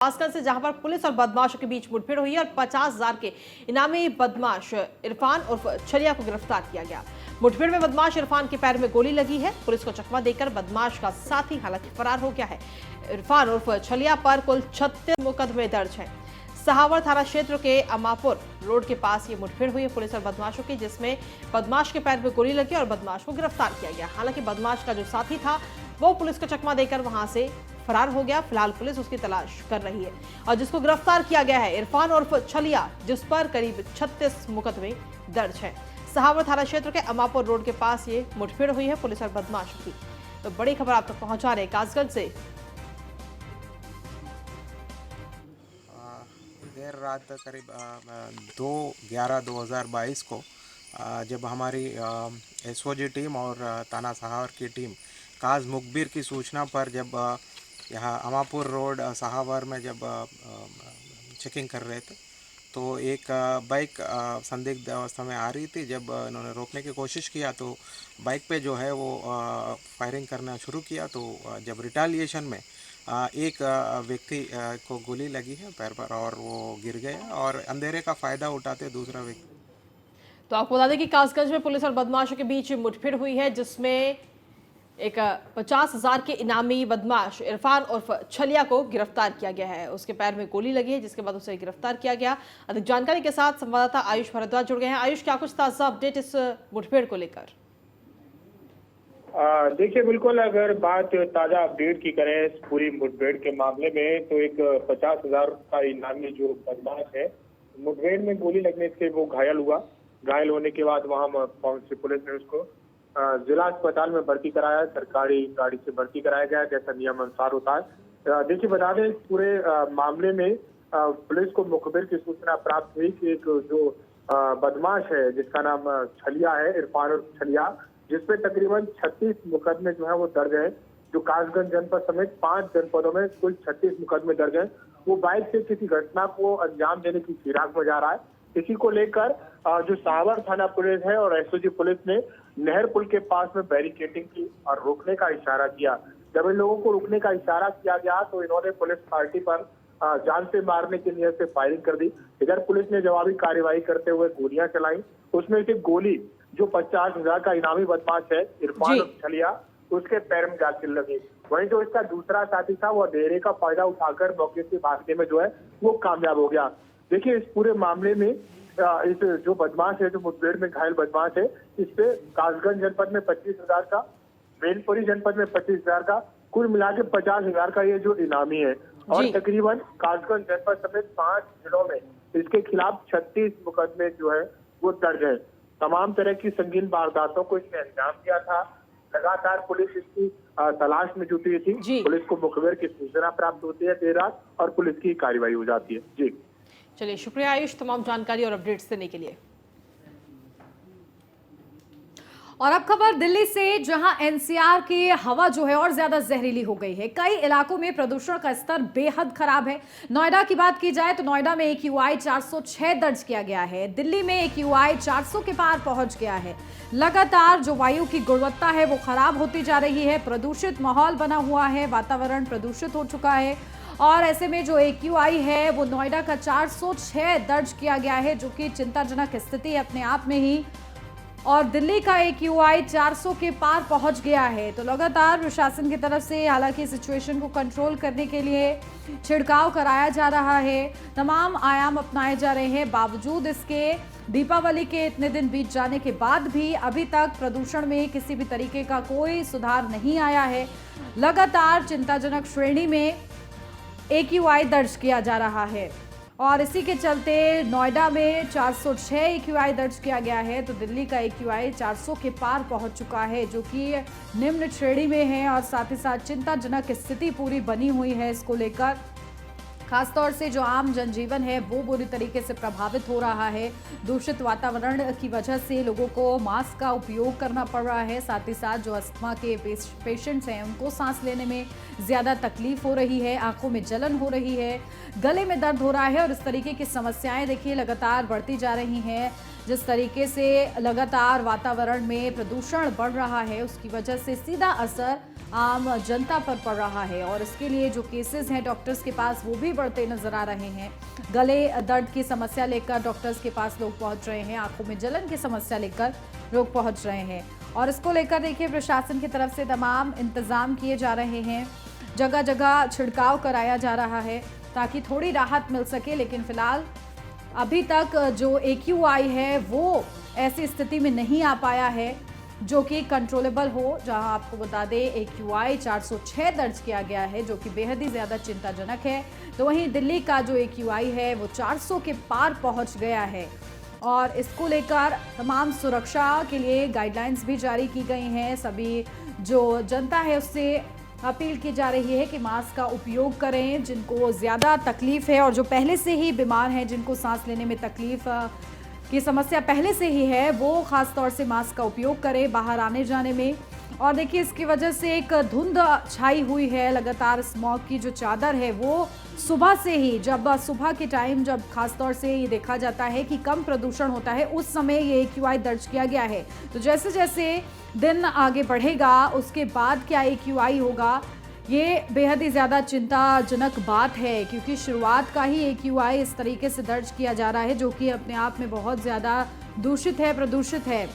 खासकर से जहां पर पुलिस और बदमाशों के बीच मुठभेड़ हुई और 50,000 के इनामी बदमाश इरफान उर्फ छलिया को गिरफ्तार किया गया। मुठभेड़ में बदमाश इरफान के पैर में गोली लगी है। पुलिस को चकमा देकर बदमाश का साथी हालांकि फरार हो गया है। इरफान उर्फ छलिया पर कुल 36 मुकदमे दर्ज हैं। सहावर थाना क्षेत्र के अमापुर रोड के पास ये मुठभेड़ हुई है पुलिस और बदमाशों की, जिसमें बदमाश के पैर में गोली लगी और बदमाश को गिरफ्तार किया गया। हालांकि बदमाश का जो साथी था वो पुलिस को चकमा देकर वहां से फरार हो गया। फिलहाल पुलिस उसकी तलाश कर रही है और जिसको गिरफ्तार किया गया है इरफान उर्फ छलिया, जिस पर करीब 36 मुकदमे दर्ज है। सहावर थाना क्षेत्र के अमापुर रोड के पास ये मुठभेड़ हुई है पुलिस और बदमाशों की। तो बड़ी खबर आप तक पहुंचा रहे कासगंज से। देर रात करीब 2/11/2022 को जब हमारी एसओजी टीम और थाना सहावर की टीम काज मुखबिर की सूचना पर जब यहाँ अमापुर रोड सहावर में जब चेकिंग कर रहे थे तो एक बाइक संदिग्ध अवस्था में आ रही थी। जब इन्होंने रोकने की कोशिश किया तो बाइक पे जो है वो फायरिंग करना शुरू किया। तो जब रिटालिएशन में एक व्यक्ति को गोली लगी है पैर पर और वो गिर गया और अंधेरे का फ़ायदा उठाते दूसरा व्यक्ति। तो आपको बता दें कि कासगंज में पुलिस और बदमाशों के बीच मुठभेड़ हुई है, जिसमें एक 50,000 के इनामी बदमाश इरफान उर्फ छलिया को गिरफ्तार किया गया है। उसके पैर में गोली लगी है, जिसके बाद उसे गिरफ्तार किया गया। अधिक जानकारी के साथ संवाददाता आयुष भारद्वाज जुड़ गए हैं। आयुष, क्या कुछ ताजा अपडेट इस मुठभेड़ को लेकर? देखिए, बिल्कुल अगर बात ताजा अपडेट की करें इस पूरी मुठभेड़ के मामले में तो एक 50,000 का इनामी जो बदमाश है, मुठभेड़ में गोली लगने से वो घायल हुआ। घायल होने के बाद वहां पहुंची पुलिस ने उसको जिला अस्पताल में भर्ती कराया। सरकारी गाड़ी से भर्ती कराया गया जैसा नियम अनुसार होता है। देखिए, बता दें इस पूरे मामले में पुलिस को मुखबिर की सूचना प्राप्त हुई कि एक जो बदमाश है जिसका नाम छलिया है, इरफान और छलिया, जिसपे तकरीबन 36 मुकदमे जो है वो दर्ज है। जो कासगंज जनपद समेत 5 जनपदों में कुल 36 मुकदमे दर्ज हैं। वो बाइक से किसी घटना को अंजाम देने की फिराक में जा रहा है। इसी को लेकर जो सहावर थाना पुलिस है और एसओजी पुलिस ने नहर पुल के पास में बैरिकेडिंग की और रोकने का इशारा किया। जब इन लोगों को रोकने का इशारा किया गया तो इन्होंने पुलिस पार्टी पर जान से मारने की नियत से फायरिंग कर दी। इधर पुलिस ने जवाबी कार्रवाई करते हुए गोलियां चलाई। उसमें से गोली जो 50,000 का इनामी बदमाश है इरफान छलिया, उसके पैर में जाकर लगी। वहीं जो इसका दूसरा साथी था वो अंधेरे का फायदा उठाकर मौके से भागने में जो है वो कामयाब हो गया। देखिए, इस पूरे मामले में इस जो बदमाश है, जो मुठभेड़ में घायल बदमाश है, इस पे कासगंज जनपद में 25,000 का, मैनपुरी जनपद में 25,000 का, कुल मिला के 50,000 का ये जो इनामी है। और तकरीबन कासगंज जनपद समेत 5 जिलों में इसके खिलाफ 36 मुकदमे जो है वो दर्ज है। तमाम तरह की संगीन वारदातों को इसने अंजाम दिया था। लगातार पुलिस इसकी तलाश में जुटी थी। पुलिस को मुखबिर की सूचना प्राप्त होती है देर रात और पुलिस की कार्रवाई हो जाती है। जी चलिए, शुक्रिया आयुष तमाम जानकारी और अपडेट्स देने के लिए। और अब खबर दिल्ली से, जहां एनसीआर की हवा जो है और ज्यादा जहरीली हो गई है। कई इलाकों में प्रदूषण का स्तर बेहद खराब है। नोएडा की बात की जाए तो नोएडा में AQI 406 दर्ज किया गया है। दिल्ली में AQI 400 के पार पहुंच गया है। लगातार जो वायु की गुणवत्ता है वो खराब होती जा रही है। प्रदूषित माहौल बना हुआ है, वातावरण प्रदूषित हो चुका है और ऐसे में जो AQI है वो नोएडा का 406 दर्ज किया गया है, जो कि चिंताजनक स्थिति है अपने आप में ही। और दिल्ली का AQI 400 के पार पहुंच गया है। तो लगातार प्रशासन की तरफ से हालांकि सिचुएशन को कंट्रोल करने के लिए छिड़काव कराया जा रहा है, तमाम आयाम अपनाए जा रहे हैं। बावजूद इसके दीपावली के इतने दिन बीत जाने के बाद भी अभी तक प्रदूषण में किसी भी तरीके का कोई सुधार नहीं आया है। लगातार चिंताजनक श्रेणी में AQI दर्ज किया जा रहा है और इसी के चलते नोएडा में 406 AQI दर्ज किया गया है। तो दिल्ली का AQI 400 के पार पहुंच चुका है, जो कि निम्न श्रेणी में है और साथ ही साथ चिंताजनक स्थिति पूरी बनी हुई है। इसको लेकर खासतौर से जो आम जनजीवन है वो बुरी तरीके से प्रभावित हो रहा है। दूषित वातावरण की वजह से लोगों को मास्क का उपयोग करना पड़ रहा है। साथ ही साथ जो अस्थमा के पेशेंट्स हैं उनको सांस लेने में ज़्यादा तकलीफ हो रही है, आंखों में जलन हो रही है, गले में दर्द हो रहा है और इस तरीके की समस्याएं देखिए लगातार बढ़ती जा रही हैं। जिस तरीके से लगातार वातावरण में प्रदूषण बढ़ रहा है उसकी वजह से सीधा असर आम जनता पर पड़ रहा है और इसके लिए जो केसेस हैं डॉक्टर्स के पास वो भी बढ़ते नजर आ रहे हैं। गले दर्द की समस्या लेकर डॉक्टर्स के पास लोग पहुंच रहे हैं, आंखों में जलन की समस्या लेकर लोग पहुंच रहे हैं और इसको लेकर देखिए प्रशासन की तरफ से तमाम इंतजाम किए जा रहे हैं। जगह जगह छिड़काव कराया जा रहा है ताकि थोड़ी राहत मिल सके, लेकिन फिलहाल अभी तक जो AQI है वो ऐसी स्थिति में नहीं आ पाया है जो कि कंट्रोलेबल हो। जहां आपको बता दें AQI 406 दर्ज किया गया है जो कि बेहद ही ज़्यादा चिंताजनक है। तो वहीं दिल्ली का जो AQI है वो 400 के पार पहुंच गया है और इसको लेकर तमाम सुरक्षा के लिए गाइडलाइंस भी जारी की गई हैं। सभी जो जनता है उससे अपील की जा रही है कि मास्क का उपयोग करें। जिनको ज़्यादा तकलीफ है और जो पहले से ही बीमार हैं, जिनको सांस लेने में तकलीफ की समस्या पहले से ही है, वो खास तौर से मास्क का उपयोग करें बाहर आने जाने में। और देखिए इसकी वजह से एक धुंध छाई हुई है, लगातार स्मॉग की जो चादर है वो सुबह से ही, जब सुबह के टाइम जब खास तौर से ये देखा जाता है कि कम प्रदूषण होता है उस समय ये AQI दर्ज किया गया है। तो जैसे जैसे दिन आगे बढ़ेगा उसके बाद क्या AQI होगा, ये बेहद ही ज़्यादा चिंताजनक बात है क्योंकि शुरुआत का ही AQI इस तरीके से दर्ज किया जा रहा है जो कि अपने आप में बहुत ज़्यादा दूषित है, प्रदूषित है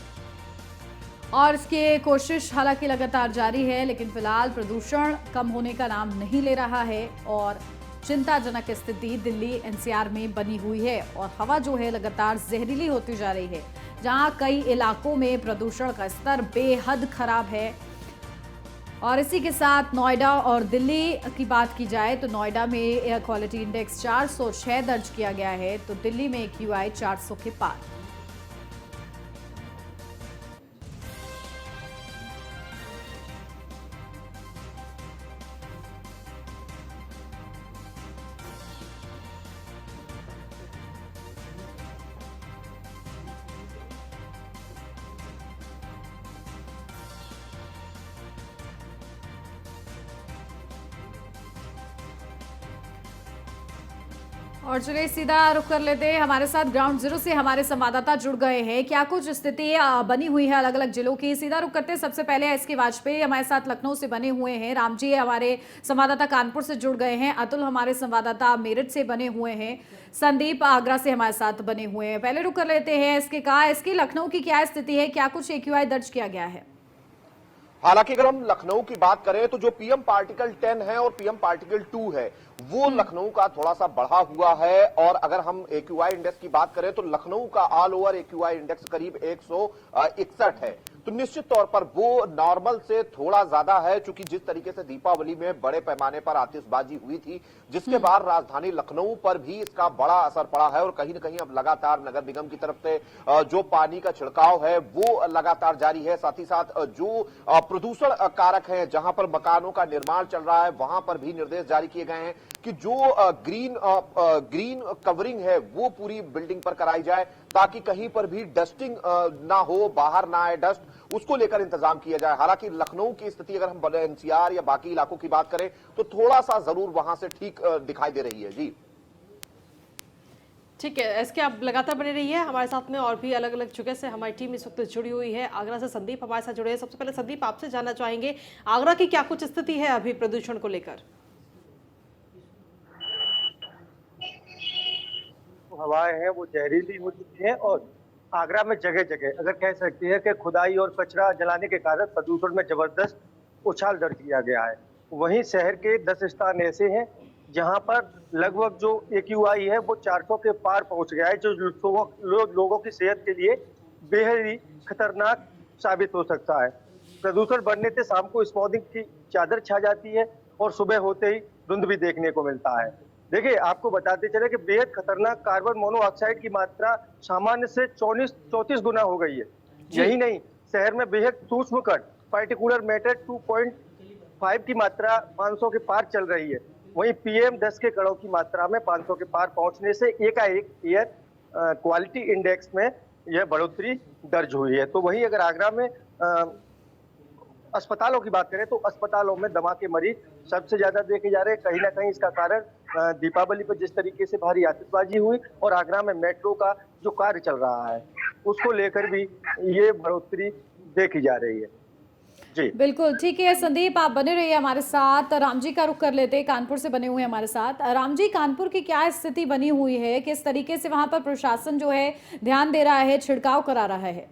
और इसकी कोशिश हालांकि लगातार जारी है, लेकिन फिलहाल प्रदूषण कम होने का नाम नहीं ले रहा है और चिंताजनक स्थिति दिल्ली NCR में बनी हुई है और हवा जो है लगातार जहरीली होती जा रही है। जहां कई इलाकों में प्रदूषण का स्तर बेहद खराब है और इसी के साथ नोएडा और दिल्ली की बात की जाए तो नोएडा में एयर क्वालिटी इंडेक्स 406 दर्ज किया गया है तो दिल्ली में AQI 400 के पार। और चलिए सीधा रुख कर लेते हैं, हमारे साथ ग्राउंड जीरो से हमारे संवाददाता जुड़ गए हैं। क्या कुछ स्थिति बनी हुई है अलग अलग जिलों की, सीधा रुख करते हैं। सबसे पहले SK वाजपेयी हमारे साथ लखनऊ से बने हुए हैं, राम जी हमारे संवाददाता कानपुर से जुड़ गए हैं, अतुल हमारे संवाददाता मेरठ से बने हुए हैं, संदीप आगरा से हमारे साथ बने हुए हैं। पहले रुख कर लेते हैं SK का। SK लखनऊ की क्या स्थिति है, क्या कुछ AQI दर्ज किया गया है? हालांकि अगर हम लखनऊ की बात करें तो जो PM पार्टिकल 10 है और PM पार्टिकल 2 है वो लखनऊ का थोड़ा सा बढ़ा हुआ है और अगर हम AQI इंडेक्स की बात करें तो लखनऊ का ऑल ओवर AQI इंडेक्स करीब 161 है। तो निश्चित तौर पर वो नॉर्मल से थोड़ा ज्यादा है, क्योंकि जिस तरीके से दीपावली में बड़े पैमाने पर आतिशबाजी हुई थी जिसके बाद राजधानी लखनऊ पर भी इसका बड़ा असर पड़ा है और कहीं न कहीं अब लगातार नगर निगम की तरफ से जो पानी का छिड़काव है वो लगातार जारी है। साथ ही साथ जो प्रदूषण कारक है, जहां पर मकानों का निर्माण चल रहा है वहां पर भी निर्देश जारी किए गए हैं कि जो ग्रीन कवरिंग है वो पूरी बिल्डिंग पर कराई जाए ताकि कहीं पर भी डस्टिंग ना हो, बाहर ना आए डस्ट, उसको लेकर इंतजाम किया जाए। हालांकि लखनऊ की स्थिति अगर हम NCR या बाकी इलाकों की बात करें तो थोड़ा सा जरूर वहां से ठीक दिखाई दे रही है। जी ठीक है SK, आप लगातार बने रहिए हमारे साथ में। और भी अलग अलग जगह से हमारी टीम इस वक्त जुड़ी हुई है। आगरा से संदीप हमारे साथ जुड़े हैं। सबसे पहले संदीप आपसे जानना चाहेंगे आगरा की क्या कुछ स्थिति है अभी प्रदूषण को लेकर? हवाएं हैं वो जहरीली हो चुकी हैं और आगरा में जगह जगह अगर कह सकते हैं कि खुदाई और कचरा जलाने के कारण प्रदूषण में जबरदस्त उछाल दर्ज किया गया है। वहीं शहर के 10 स्थान ऐसे हैं जहां पर लगभग जो AQI है वो 400 के पार पहुंच गया है, जो लोगों की सेहत के लिए बेहद ही खतरनाक साबित हो सकता है। प्रदूषण बढ़ने से शाम को स्मॉगिंग की चादर छा जाती है और सुबह होते ही धुंध भी देखने को मिलता है। देखिए आपको बताते चले कि बेहद खतरनाक कार्बन मोनोऑक्साइड की मात्रा सामान्य से 34 गुना हो गई है। यही नहीं, शहर में बेहद सूक्ष्म कण पार्टिकुलर मैटर 2.5 की मात्रा 500 के पार चल रही है। वहीं PM10 के कणों की मात्रा में 500 के पार पहुंचने से एकाएक एयर क्वालिटी इंडेक्स में यह बढ़ोतरी दर्ज हुई है। तो वहीं अगर आगरा में अस्पतालों की बात करें तो अस्पतालों में दमा के मरीज सबसे ज्यादा देखे जा रहे हैं। कहीं ना कहीं इसका कारण दीपावली पर जिस तरीके से भारी आतिशबाजी हुई और आगरा में मेट्रो का जो कार्य चल रहा है उसको लेकर भी ये बढ़ोतरी देखी जा रही है। जी बिल्कुल ठीक है संदीप, आप बने रहिए हमारे साथ। राम जी का रुख कर लेते हैं, कानपुर से बने हुए हैं हमारे साथ। राम जी, कानपुर की क्या स्थिति बनी हुई है, किस तरीके से वहां पर प्रशासन जो है ध्यान दे रहा है, छिड़काव करा रहा है?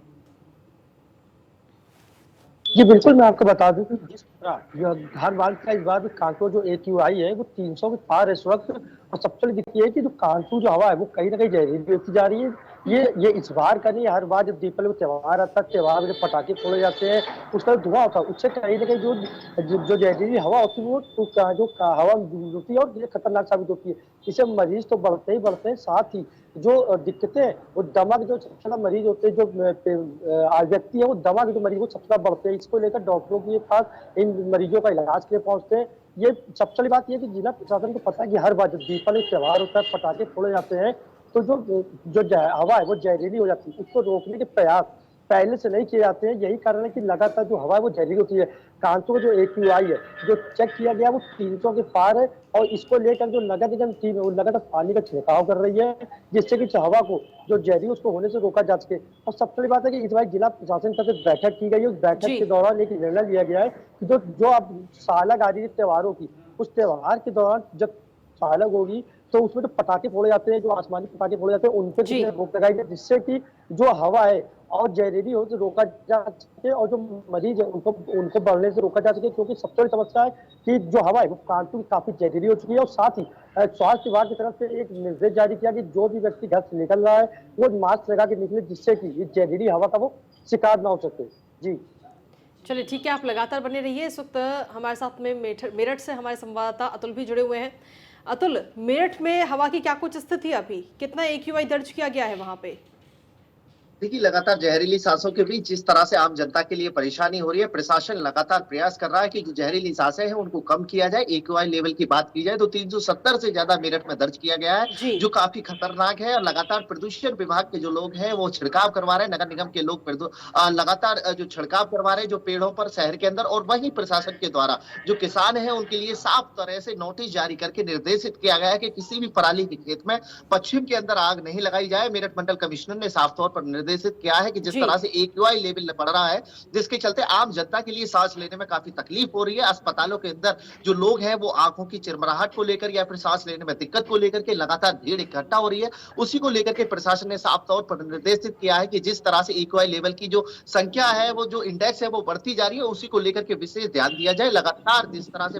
जी बिल्कुल, मैं आपको बता दूं कि जिस तरह हर बार का इस बार भी कानपुर जो AQI है वो 300 के पार है इस वक्त। और सबसे बड़ी दिक्कत ये है कि जो कानपुर जो हवा है वो कहीं ना कहीं जहरीली होती जा रही है। ये इस बार का नहीं, हर बार जब दीपावली का त्योहार आता है, त्योहार में जब पटाखे फोड़े जाते हैं उसका धुआं होता है, उससे कहीं ना कहीं जो जहरीली हवा होती है वो जो हवा होती है और ये खतरनाक साबित होती है। इससे मरीज तो बढ़ते ही बढ़ते हैं, साथ ही जो दिक्कतें वो दमा के जो सबसे ज्यादा मरीज होते हैं, जो व्यक्ति है वो दमा के जो मरीज वो सबसे ज्यादा बढ़ते हैं। इसको लेकर डॉक्टरों के पास इन मरीजों का इलाज के लिए पहुंचते हैं। ये सबसे बड़ी बात ये है कि जिला प्रशासन को पता है कि हर बार जब दीपावली त्योहार होता है, पटाखे फोड़े जाते हैं, तो जो हवा है वो जहरीली हो जाती है। उसको रोकने के प्रयास पहले से नहीं किए जाते हैं। यही कारण है कि लगातार जो हवा है वो जहरीली होती है। कानपुर जो AQI है जो चेक किया गया वो 300 के पार है। और इसको लेकर जो नगर निगम टीम है वो लगातार पानी का छिड़काव कर रही है, जिससे कि हवा को जो जहरी उसको होने से रोका जा सके। और सबसे बड़ी बात है कि इस बार जिला प्रशासन की तरफ से बैठक की गई है। उस बैठक के दौरान एक निर्णय लिया गया है कि जो अब सालग आ रही है त्योहारों की, उस त्योहार के दौरान जब सालग होगी तो उसमें जो पटाखे फोड़े जाते हैं, जो आसमानी पटाखे फोड़े जाते हैं, उन पे रोक लगाई जाए, जिससे कि जो हवा है और जहरीली हो तो रोका जा सके और जो मरीज है उनको बढ़ने से रोका जा सके। क्योंकि सबसे बड़ी समस्या है कि जो हवा है वो कानपुर की काफी जहरीली हो चुकी है। और साथ ही स्वास्थ्य विभाग की तरफ से एक निर्देश जारी किया कि जो भी व्यक्ति घर से निकल रहा है वो मास्क लगा के निकले, जिससे कि ये जहरीली हवा का वो शिकार ना हो सके। जी चलिए ठीक है, आप लगातार बने रहिए। इस वक्त हमारे साथ में मेरठ से हमारे संवाददाता अतुल भी जुड़े हुए हैं। अतुल, मेरठ में हवा की क्या कुछ स्थिति है अभी, कितना AQI दर्ज किया गया है वहां पे? देखिए, लगातार जहरीली सांसों के बीच जिस तरह से आम जनता के लिए परेशानी हो रही है, प्रशासन लगातार प्रयास कर रहा है कि जो जहरीली सांसें हैं उनको कम किया जाए। AQI लेवल की बात की जाए तो 370 से ज्यादा मेरठ में दर्ज किया गया है, जो काफी खतरनाक है। और लगातार प्रदूषण विभाग के जो लोग हैं वो छिड़काव करवा रहे हैं, नगर निगम के लोग लगातार जो छिड़काव करवा रहे हैं जो पेड़ों पर शहर के अंदर। और वहीं प्रशासन के द्वारा जो किसान है उनके लिए साफ तरह से नोटिस जारी करके निर्देशित किया गया है कि किसी भी पराली के खेत में पश्चिम के अंदर आग नहीं लगाई जाए। मेरठ मंडल कमिश्नर ने साफ तौर पर निर्देशित किया है कि जिस तरह से AQI लेवल बढ़ रहा है, जिसके चलते आम जनता के लिए सांस लेने में काफी तकलीफ हो रही है। अस्पतालों के अंदर जो लोग हैं वो आंखों की चिरमराहट को लेकर या फिर सांस लेने में दिक्कत को लेकर के लगातार भीड़ इकट्ठा हो रही है। उसी को लेकर के प्रशासन ने साफ तौर पर निर्देशित किया है कि जिस तरह से AQI लेवल की जो संख्या है, वो जो इंडेक्स है वो बढ़ती जा रही है, उसी को लेकर के विशेष ध्यान दिया जाए। लगातार जिस तरह से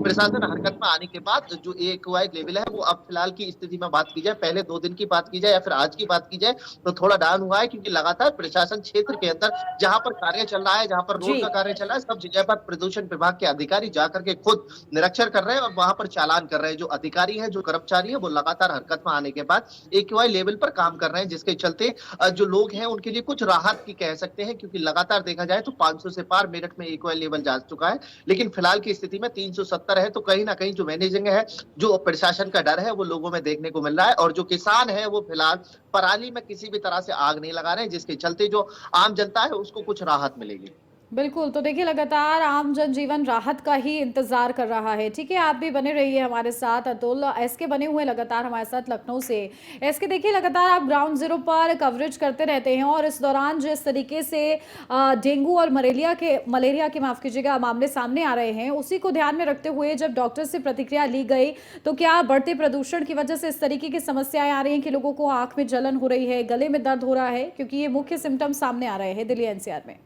प्रशासन हरकत में आने के बाद जो AQI लेवल है वो अब फिलहाल की स्थिति में बात की जाए, पहले 2 दिन की बात की जाए या फिर आज की बात की जाए, तो थोड़ा डाउन हुआ है। क्योंकि लगातार प्रशासन क्षेत्र के अंदर जहां पर कार्य चल रहा है, जहां पर रोड का कार्य चल रहा है, सब जगह पर प्रदूषण विभाग के अधिकारी जाकर के खुद निरीक्षण कर रहे हैं और वहां पर चालान कर रहे हैं। जो अधिकारी है, जो कर्मचारी है, वो लगातार हरकत में आने के बाद AQI लेवल पर काम कर रहे हैं, जिसके चलते जो लोग हैं उनके लिए कुछ राहत की कह सकते हैं। क्योंकि लगातार देखा जाए तो 500 से पार मेरठ में AQI लेवल जा चुका है, लेकिन फिलहाल की स्थिति में 370 है। तो कहीं ना कहीं जो मैनेजिंग है, जो प्रशासन का डर है, वो लोगों में देखने को मिल रहा है। और जो किसान है वो फिलहाल पराली में किसी भी तरह से आग नहीं लगा रहे हैं, जिसके चलते जो आम जनता है उसको कुछ राहत मिलेगी। बिल्कुल, तो देखिए लगातार आम जनजीवन राहत का ही इंतजार कर रहा है। ठीक है, आप भी बने रहिए हमारे साथ। अतुल SK बने हुए लगातार हमारे साथ लखनऊ से। SK देखिए, लगातार आप ग्राउंड जीरो पर कवरेज करते रहते हैं और इस दौरान जिस तरीके से डेंगू और मलेरिया के माफ कीजिएगा मामले सामने आ रहे हैं, उसी को ध्यान में रखते हुए जब डॉक्टर से प्रतिक्रिया ली गई तो क्या बढ़ते प्रदूषण की वजह से इस तरीके की समस्याएं आ रही हैं कि लोगों को आंख में जलन हो रही है, गले में दर्द हो रहा है? क्योंकि ये मुख्य सिम्टम सामने आ रहे हैं दिल्ली NCR में।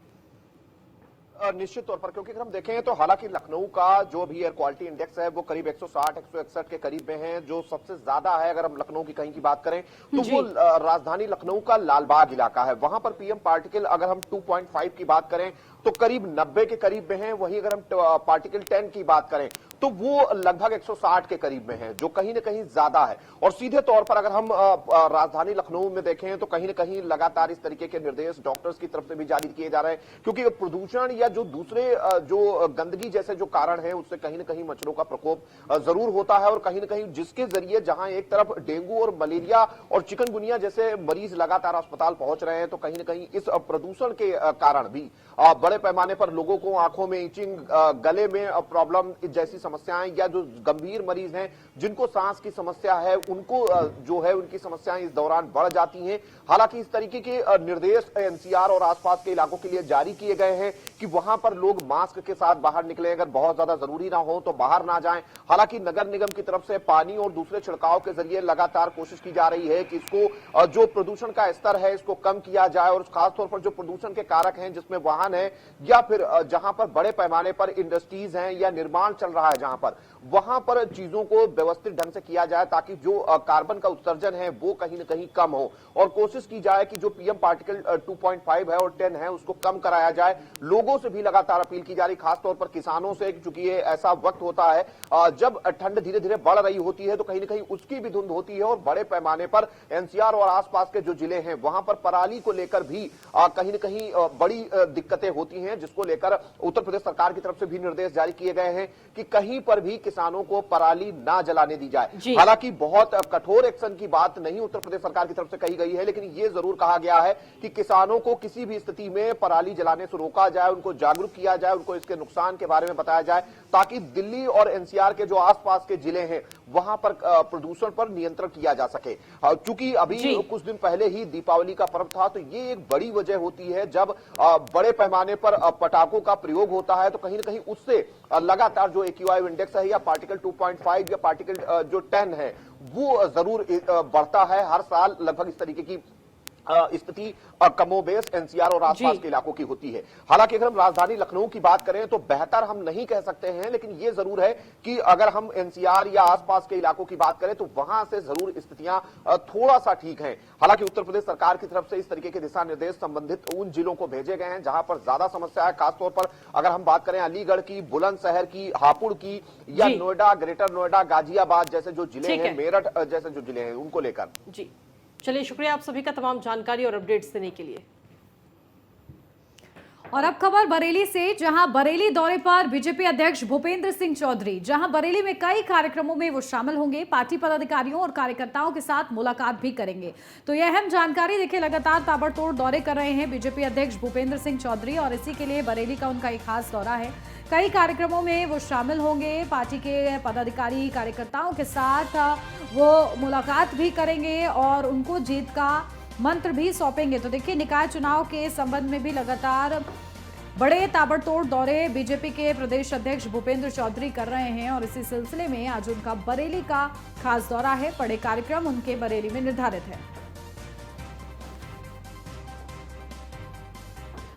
निश्चित तौर पर, क्योंकि अगर हम देखें तो हालांकि लखनऊ का जो भी एयर क्वालिटी इंडेक्स है वो करीब 160 161 के करीब में है, जो सबसे ज्यादा है। अगर हम लखनऊ की कहीं की बात करें तो वो राजधानी लखनऊ का लालबाग इलाका है। वहां पर PM पार्टिकल अगर हम 2.5 की बात करें तो करीब 90 के करीब में है। वहीं अगर हम पार्टिकल 10 की बात करें तो वो लगभग 160 के करीब में है, जो कहीं ना कहीं ज्यादा है। और सीधे तौर पर अगर हम राजधानी लखनऊ में देखें तो कहीं ना कहीं लगातार इस तरीके के निर्देश डॉक्टर्स की तरफ से भी जारी किए जा रहे हैं, क्योंकि प्रदूषण या जो दूसरे जो गंदगी जैसे जो कारण है उससे कहीं ना कहीं मच्छरों का प्रकोप जरूर होता है, और कहीं ना कहीं जिसके जरिए जहां एक तरफ डेंगू और मलेरिया और चिकनगुनिया जैसे मरीज लगातार अस्पताल पहुंच रहे हैं, तो कहीं ना कहीं इस प्रदूषण के कारण भी बड़े पैमाने पर लोगों को आंखों में इचिंग, गले में प्रॉब्लम जैसी समस्याएं, या जो गंभीर मरीज हैं जिनको सांस की समस्या है उनको जो है उनकी समस्याएं इस दौरान बढ़ जाती हैं। हालांकि इस तरीके के निर्देश एनसीआर और आसपास के इलाकों के लिए जारी किए गए हैं कि वहां पर लोग मास्क के साथ बाहर निकले, अगर बहुत ज्यादा जरूरी ना हो तो बाहर ना जाएं। हालांकि नगर निगम की तरफ से पानी और दूसरे छिड़काव के जरिए लगातार कोशिश की जा रही है कि इसको जो प्रदूषण का स्तर है इसको कम किया जाए, और खासतौर पर जो प्रदूषण के कारक हैं जिसमें वाहन है या फिर जहां पर बड़े पैमाने पर इंडस्ट्रीज हैं या निर्माण चल रहा है जहां पर, वहां पर चीजों को व्यवस्थित ढंग से किया जाए ताकि जो कार्बन का उत्सर्जन है वो कहीं ना कहीं कम हो, और कोशिश की जाए कि जो पीएम पार्टिकल 2.5 है और 10 है उसको कम कराया जाए। लोगों से भी लगातार अपील की जा रही, खासतौर पर किसानों से, क्योंकि ये ऐसा वक्त होता है जब ठंड धीरे धीरे बढ़ रही होती है तो कहीं ना कहीं उसकी भी धुंध होती है, और बड़े पैमाने पर एनसीआर और आसपास के जो जिले हैं वहां पर पराली को लेकर भी कहीं ना कहीं बड़ी दिक्कतें होती हैं, जिसको लेकर उत्तर प्रदेश सरकार की तरफ से भी निर्देश जारी किए गए हैं कि कहीं पर भी किसानों को पराली ना जलाने दी जाए। हालांकि बहुत कठोर एक्शन की बात नहीं उत्तर प्रदेश सरकार की तरफ से कही गई है, लेकिन यह जरूर कहा गया है कि किसानों को किसी भी स्थिति में पराली जलाने से रोका जाए, उनको जागरूक किया जाए, उनको इसके नुकसान के बारे में बताया जाए, ताकि दिल्ली और एनसीआर के जो आसपास के जिले हैं वहां पर प्रदूषण पर नियंत्रण किया जा सके। चूंकि अभी कुछ दिन पहले ही दीपावली का पर्व था, तो ये एक बड़ी वजह होती है जब बड़े पैमाने पर पटाखों का प्रयोग होता है, तो कहीं ना कहीं उससे लगातार जो एक्यूआई इंडेक्स है या पार्टिकल 2.5 या पार्टिकल जो 10 है वो जरूर बढ़ता है। हर साल लगभग इस तरीके की स्थिति कमोबेश एनसीआर और आसपास के इलाकों की होती है। हालांकि अगर हम राजधानी लखनऊ की बात करें तो बेहतर हम नहीं कह सकते हैं, लेकिन यह जरूर है कि अगर हम एनसीआर या आसपास के इलाकों की बात करें तो वहां से जरूर स्थितियां थोड़ा सा ठीक हैं। हालांकि उत्तर प्रदेश सरकार की तरफ से इस तरीके के दिशा निर्देश संबंधित उन जिलों को भेजे गए हैं जहां पर ज्यादा समस्या है, खासतौर पर अगर हम बात करें अलीगढ़ की, बुलंदशहर की, हापुड़ की, या नोएडा, ग्रेटर नोएडा, गाजियाबाद जैसे जो जिले हैं, मेरठ जैसे जो जिले हैं उनको लेकर। जी चलिए, शुक्रिया आप सभी का तमाम जानकारी और अपडेट्स देने के लिए। और अब खबर बरेली से, जहां बरेली दौरे पर बीजेपी अध्यक्ष भूपेंद्र सिंह चौधरी, जहां बरेली में कई कार्यक्रमों में वो शामिल होंगे, पार्टी पदाधिकारियों और कार्यकर्ताओं के साथ मुलाकात भी करेंगे। तो यह अहम जानकारी देखिए, लगातार ताबड़तोड़ दौरे कर रहे हैं बीजेपी अध्यक्ष भूपेंद्र सिंह चौधरी, और इसी के लिए बरेली का उनका एक खास दौरा है। कई कार्यक्रमों में वो शामिल होंगे, पार्टी के पदाधिकारी कार्यकर्ताओं के साथ वो मुलाकात भी करेंगे और उनको जीत का मंत्र भी सौंपेंगे। तो देखिए, निकाय चुनाव के संबंध में भी लगातार बड़े ताबड़तोड़ दौरे बीजेपी के प्रदेश अध्यक्ष भूपेंद्र चौधरी कर रहे हैं, और इसी सिलसिले में आज उनका बरेली का खास दौरा है। बड़े कार्यक्रम उनके बरेली में निर्धारित है।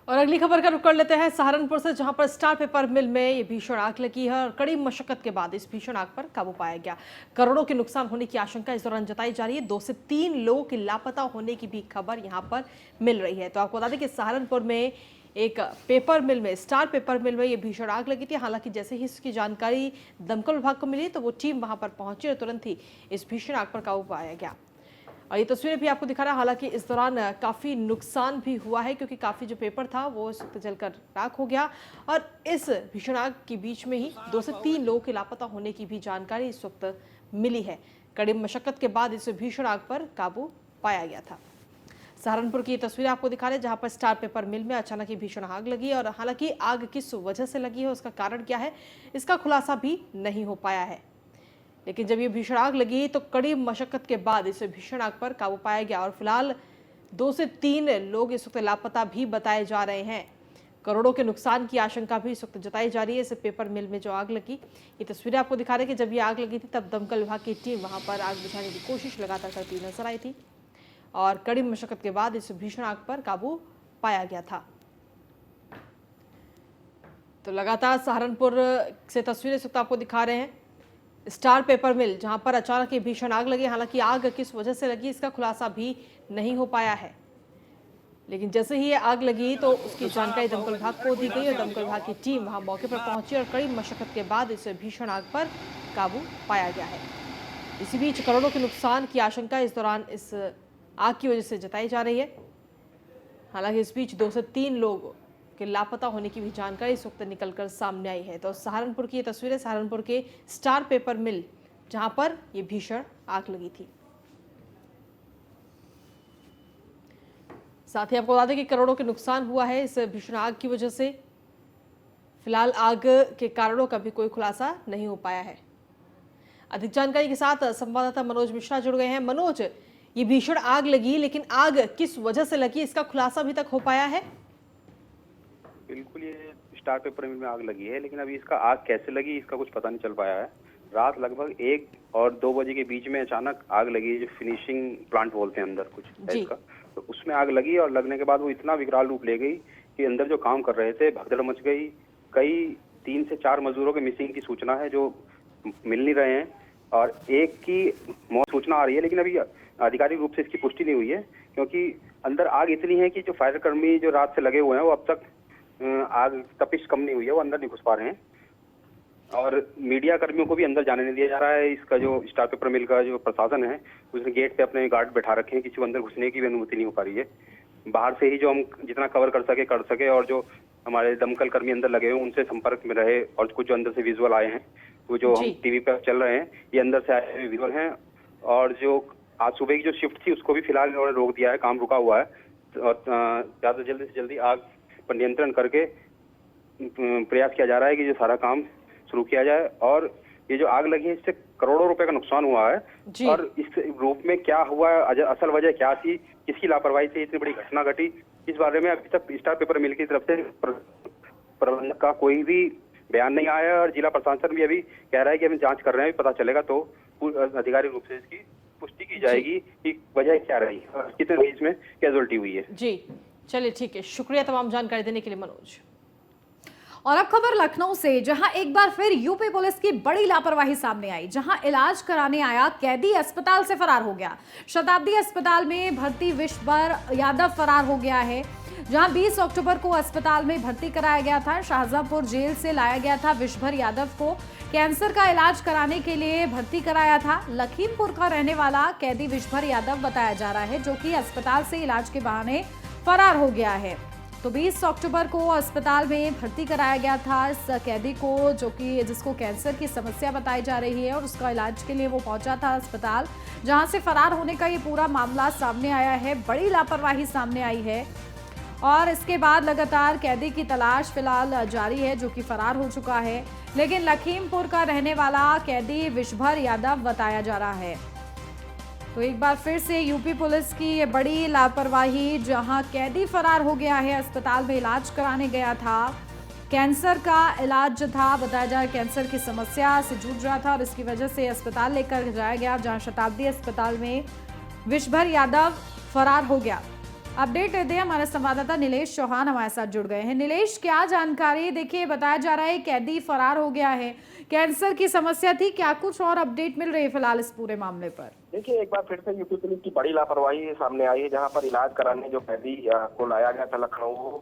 और अगली खबर का रुख कर लेते हैं सहारनपुर से, जहां पर स्टार पेपर मिल में ये भीषण आग लगी है और कड़ी मशक्कत के बाद इस भीषण आग पर काबू पाया गया। करोड़ों के नुकसान होने की आशंका इस दौरान जताई जा रही है। 2 से 3 लोगों के लापता होने की भी खबर यहां पर मिल रही है। तो आपको बता दें कि सहारनपुर में एक पेपर मिल में, स्टार पेपर मिल में ये भीषण आग लगी थी। हालांकि जैसे ही इसकी जानकारी दमकल विभाग को मिली तो वो टीम वहां पर पहुंची और तुरंत ही इस भीषण आग पर काबू पाया गया। और ये तस्वीरें भी आपको दिखा रहा है। हालांकि इस दौरान काफ़ी नुकसान भी हुआ है, क्योंकि काफ़ी जो पेपर था वो इस वक्त जलकर राख हो गया। और इस भीषण आग के बीच में ही 2 से 3 लोगों के लापता होने की भी जानकारी इस वक्त मिली है। कड़ी मशक्कत के बाद इस भीषण आग पर काबू पाया गया था। सहारनपुर की ये तस्वीरें आपको दिखा रहे हैं, जहां पर स्टार पेपर मिल में अचानक ही भीषण आग लगी। और हालांकि आग किस वजह से लगी है, उसका कारण क्या है, इसका खुलासा भी नहीं हो पाया है। लेकिन जब ये भीषण आग लगी तो कड़ी मशक्कत के बाद इस भीषण आग पर काबू पाया गया। और फिलहाल 2 से 3 लोग इस वक्त लापता भी बताए जा रहे हैं। करोड़ों के नुकसान की आशंका भी इस वक्त जताई जा रही है। इस पेपर मिल में जो आग लगी, ये तस्वीरें आपको दिखा रहे हैं कि जब ये आग लगी थी तब दमकल विभाग की टीम वहां पर आग बुझाने की कोशिश लगातार करती नजर आई थी, और कड़ी मशक्कत के बाद इस भीषण आग पर काबू पाया गया था। तो लगातार सहारनपुर से तस्वीरें इस वक्त आपको दिखा रहे हैं, स्टार पेपर मिल, जहां पर अचानक ये भीषण आग लगी। हालांकि आग किस वजह से लगी इसका खुलासा भी नहीं हो पाया है। लेकिन जैसे ही ये आग लगी तो उसकी जानकारी दमकल विभाग को दी गई और दमकल विभाग की टीम वहां मौके पर पहुंची और कड़ी मशक्कत के बाद इस भीषण आग पर काबू पाया गया है। इसी बीच करोड़ों के नुकसान की आशंका इस दौरान इस आग की वजह से जताई जा रही है। हालांकि इस बीच 2 से 3 लोग के लापता होने की भी जानकारी इस वक्त निकलकर सामने आई है। तो सहारनपुर की ये तस्वीरें सहारनपुर के स्टार पेपर मिल जहां पर ये भीषण आग लगी थी। साथ ही आपको बता दें कि करोड़ों के नुकसान हुआ है इस भीषण आग की वजह से। फिलहाल आग के कारणों का भी कोई खुलासा नहीं हो पाया है। अधिक जानकारी के साथ संवाददाता मनोज मिश्रा जुड़ गए हैं। मनोज, ये भीषण आग लगी, लेकिन आग किस वजह से लगी इसका खुलासा अभी तक हो पाया है? बिल्कुल, ये स्टार पेपर मिल में आग लगी है, लेकिन अभी इसका आग कैसे लगी इसका कुछ पता नहीं चल पाया है। रात लगभग 1 और 2 बजे के बीच में अचानक आग लगी, जो फिनिशिंग प्लांट बोलते हैं अंदर कुछ टाइप का, तो उसमें आग लगी और लगने के बाद वो इतना विकराल रूप ले गई कि अंदर जो काम कर रहे थे भगदड़ मच गई। कई 3 से 4 मजदूरों के मिसिंग की सूचना है जो मिल नहीं रहे हैं, और एक की मौत सूचना आ रही है, लेकिन अभी आधिकारिक रूप से इसकी पुष्टि नहीं हुई है, क्योंकि अंदर आग इतनी है कि जो फायर कर्मी जो रात से लगे हुए हैं वो अब तक आग तपिश कम नहीं हुई है, वो अंदर नहीं घुस पा रहे हैं, और मीडिया कर्मियों को भी अंदर जाने नहीं दिया जा रहा है। इसका जो स्टार पेपर मिल का जो प्रशासन है उसने गेट पे अपने गार्ड बैठा रखे हैं, किसी को अंदर घुसने की भी अनुमति नहीं हो पा रही है। बाहर से ही जो हम जितना कवर कर सके, और जो हमारे दमकल कर्मी अंदर लगे हुए उनसे संपर्क में रहे, और कुछ जो अंदर से विजुअल आए हैं वो जो हम टीवी पर चल रहे हैं ये अंदर से आए हुए विजुअल हैं। और जो आज सुबह की जो शिफ्ट थी उसको भी फिलहाल इन्होंने रोक दिया है, काम रुका हुआ है, और ज्यादा जल्दी से जल्दी आग पर नियंत्रण करके प्रयास किया जा रहा है कि जो सारा काम शुरू किया जाए। और ये जो आग लगी है इससे करोड़ों रुपए का नुकसान हुआ है, और इस रूप में क्या हुआ, असल वजह क्या थी, किसकी लापरवाही से इतनी बड़ी घटना घटी, इस बारे में अभी तक स्टार पेपर मिल की तरफ से प्रबंधक का कोई भी बयान नहीं आया है, और जिला प्रशासन भी अभी कह रहा है कि हम जांच कर रहे हैं, पता चलेगा तो आधिकारिक रूप से इसकी पुष्टि की जाएगी कि वजह क्या रही और कितने इसमें कैजुअल्टी हुई है। जी चलिए, ठीक है, शुक्रिया तमाम जानकारी देने के लिए मनोज। और अब खबर लखनऊ से, जहां एक बार फिर यूपी पुलिस की बड़ी लापरवाही सामने आई, जहां इलाज कराने आया कैदी अस्पताल से फरार हो गया। शताब्दी अस्पताल में भर्ती विश्वभर यादव फरार हो गया है, जहां 20 अक्टूबर को अस्पताल में भर्ती कराया गया था। शाहजहांपुर जेल से लाया गया था विश्वभर यादव को, कैंसर का इलाज कराने के लिए भर्ती कराया था। लखीमपुर का रहने वाला कैदी विश्वभर यादव बताया जा रहा है, जो कि अस्पताल से इलाज के बहाने फरार हो गया है। तो 20 अक्टूबर को अस्पताल में भर्ती कराया गया था इस कैदी को, जिसको कैंसर की समस्या बताई जा रही है, और उसका इलाज के लिए वो पहुंचा था अस्पताल, जहां से फरार होने का ये पूरा मामला सामने आया है। बड़ी लापरवाही सामने आई है, और इसके बाद लगातार कैदी की तलाश फिलहाल जारी है, जो कि फरार हो चुका है, लेकिन लखीमपुर का रहने वाला कैदी विश्वभर यादव बताया जा रहा है। तो एक बार फिर से यूपी पुलिस की ये बड़ी लापरवाही, जहां कैदी फरार हो गया है, अस्पताल में इलाज कराने गया था, कैंसर का इलाज था, बताया जा रहा है कैंसर की समस्या से जूझ रहा था, और इसकी वजह से अस्पताल लेकर जाया गया, जहां शताब्दी अस्पताल में विश्वभर यादव फरार हो गया। अपडेट देते हमारे संवाददाता नीलेश चौहान हमारे साथ जुड़ गए हैं। नीलेश, क्या जानकारी? देखिए, बताया जा रहा है कैदी फरार हो गया है, कैंसर की समस्या थी, क्या कुछ और अपडेट मिल रही है फिलहाल इस पूरे मामले पर? देखिए, एक बार फिर से यूपी पुलिस की बड़ी लापरवाही सामने आई है, जहां पर इलाज कराने जो कैदी को लाया गया था लखनऊ,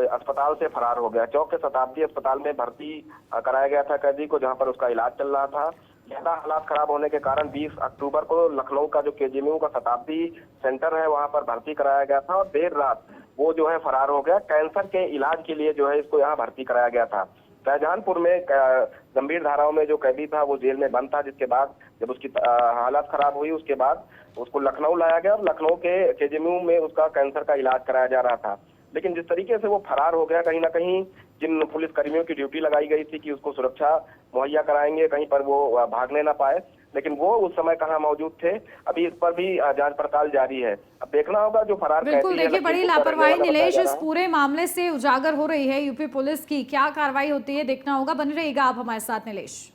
अस्पताल से फरार हो गया। चौक के शताब्दी अस्पताल में भर्ती कराया गया था कैदी को, जहां पर उसका इलाज चल रहा था। ज्यादा हालात खराब होने के कारण 20 अक्टूबर को लखनऊ का जो केजीएमयू का शताब्दी सेंटर है वहां पर भर्ती कराया गया था, और देर रात वो जो है फरार हो गया। कैंसर के इलाज के लिए जो है इसको यहाँ भर्ती कराया गया था। शाहजहांपुर में गंभीर धाराओं में जो कैदी था वो जेल में बंद था, जिसके बाद जब उसकी हालत खराब हुई उसके बाद उसको लखनऊ लाया गया, और लखनऊ के केजीएमयू में उसका कैंसर का इलाज कराया जा रहा था। लेकिन जिस तरीके से वो फरार हो गया, कहीं ना कहीं जिन पुलिस कर्मियों की ड्यूटी लगाई गई थी कि उसको सुरक्षा मुहैया कराएंगे, कहीं पर वो भागने ना पाए, लेकिन वो उस समय कहाँ मौजूद थे, अभी इस पर भी जांच पड़ताल जारी है। अब देखना होगा जो फरार बिल्कुल, देखिए बड़ी लापरवाही नीलेश इस पूरे मामले से उजागर हो रही है यूपी पुलिस की, क्या कार्रवाई होती है देखना होगा। बने रहिएगा आप हमारे साथ नीलेश।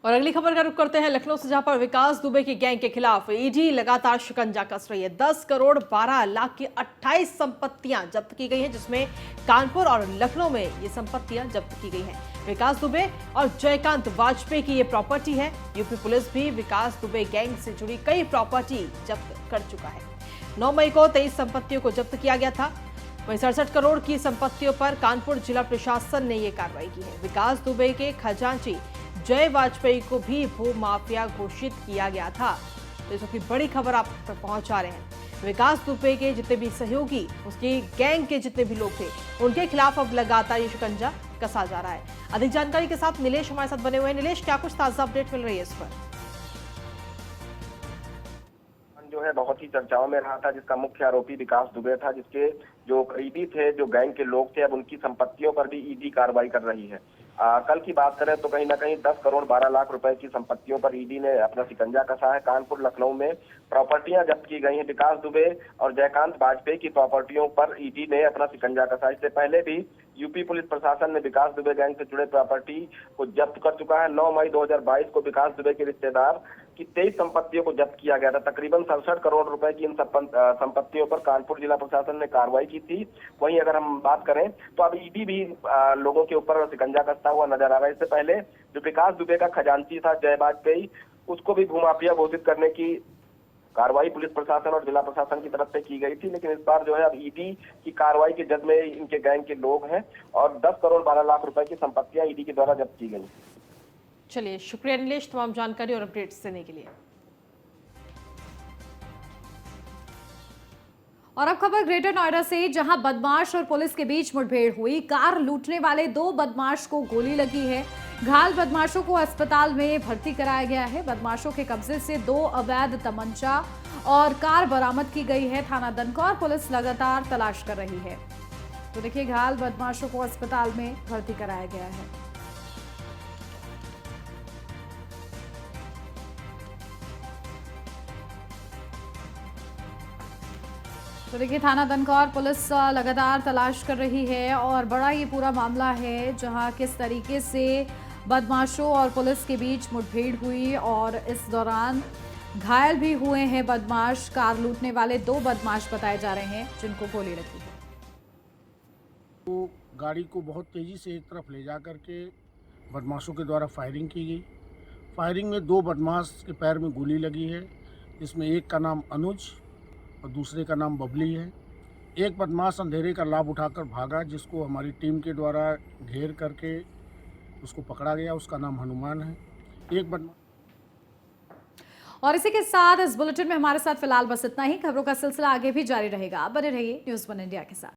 और अगली खबर का रुख करते हैं लखनऊ से, जहां पर विकास दुबे की गैंग के खिलाफ ईडी लगातार शिकंजा कस रही है। 10 करोड़ 12 लाख की 28 संपत्तियां जब्त की गई हैं, जिसमें कानपुर और लखनऊ में ये संपत्तियां जब्त की गई हैं। विकास दुबे और जयकांत वाजपेयी की ये प्रॉपर्टी है। यूपी पुलिस भी विकास दुबे गैंग से जुड़ी कई प्रॉपर्टी जब्त कर चुका है। 9 मई को 23 संपत्तियों को जब्त किया गया था। वहीं 67 करोड़ की संपत्तियों पर कानपुर जिला प्रशासन ने ये कार्रवाई की है। विकास दुबे के खजांची जय वाजपेयी को भी भू माफिया घोषित किया गया था। तो इसकी बड़ी खबर आप तक पहुंचा रहे हैं। विकास दुबे के जितने भी सहयोगी, उसके गैंग के जितने भी लोग थे, उनके खिलाफ अब लगातार ये शिकंजा कसा जा रहा है। अधिक जानकारी के साथ नीलेश हमारे साथ बने हुए हैं। नीलेश, क्या कुछ ताजा अपडेट मिल रही है इस पर? जो है बहुत ही चर्चाओं में रहा था, जिसका मुख्य आरोपी विकास दुबे था, जिसके जो करीबी थे, जो गैंग के लोग थे, अब उनकी संपत्तियों पर भी ईडी कार्रवाई कर रही है। कल की बात करें तो कहीं ना कहीं 10 करोड़ 12 लाख रुपए की संपत्तियों पर ईडी ने अपना शिकंजा कसा है। कानपुर लखनऊ में प्रॉपर्टियां जब्त की गई हैं। विकास दुबे और जयकांत वाजपेयी की प्रॉपर्टियों पर ईडी ने अपना शिकंजा कसा। इससे पहले भी यूपी पुलिस प्रशासन ने विकास दुबे गैंग से जुड़े प्रॉपर्टी को जब्त कर चुका है। 9 मई 2022 को विकास दुबे के रिश्तेदार की 23 संपत्तियों को जब्त किया गया था। तकरीबन 67 करोड़ रुपए की इन संपत्तियों पर कानपुर जिला प्रशासन ने कार्रवाई की थी। वहीं अगर हम बात करें तो अब ईडी भी लोगों के ऊपर शिकंजा कसता हुआ नजर आ रहा है। इससे पहले जो विकास दुबे का खजांची था जय वाजपेयी, उसको भी भूमाफिया घोषित करने की कार्रवाई पुलिस प्रशासन और जिला प्रशासन की तरफ से की गई थी, लेकिन इस बार जो है अब ईडी की कार्रवाई की जद में इनके गैंग के लोग हैं और 10 करोड़ 12 लाख रुपए की संपत्तियां ईडी के द्वारा जब्त की गई। चलिए, शुक्रिया नीलेश तमाम जानकारी और अपडेट्स देने के लिए। और अब खबर ग्रेटर नोएडा से, जहां बदमाश और पुलिस के बीच मुठभेड़ हुई। कार लूटने वाले 2 बदमाश को गोली लगी है। घायल बदमाशों को अस्पताल में भर्ती कराया गया है। बदमाशों के कब्जे से 2 अवैध तमंचा और कार बरामद की गई है। थाना दनकौर पुलिस लगातार तलाश कर रही है। तो देखिए, घायल बदमाशों को अस्पताल में भर्ती कराया गया है। तो देखिए, थाना दनकौर पुलिस लगातार तलाश कर रही है और बड़ा ये पूरा मामला है, जहां किस तरीके से बदमाशों और पुलिस के बीच मुठभेड़ हुई और इस दौरान घायल भी हुए हैं बदमाश। कार लूटने वाले 2 बदमाश बताए जा रहे हैं जिनको गोली लगी है। तो गाड़ी को बहुत तेज़ी से एक तरफ ले जा करके बदमाशों के द्वारा फायरिंग की गई। फायरिंग में 2 बदमाश के पैर में गोली लगी है, जिसमें एक का नाम अनुज और दूसरे का नाम बबली है। एक बदमाश अंधेरे का लाभ उठाकर भागा, जिसको हमारी टीम के द्वारा घेर करके उसको पकड़ा गया। उसका नाम हनुमान है। एक बदमाश। और इसी के साथ इस बुलेटिन में हमारे साथ फिलहाल बस इतना ही। खबरों का सिलसिला आगे भी जारी रहेगा। बने रहिए न्यूज़ 1 इंडिया के साथ।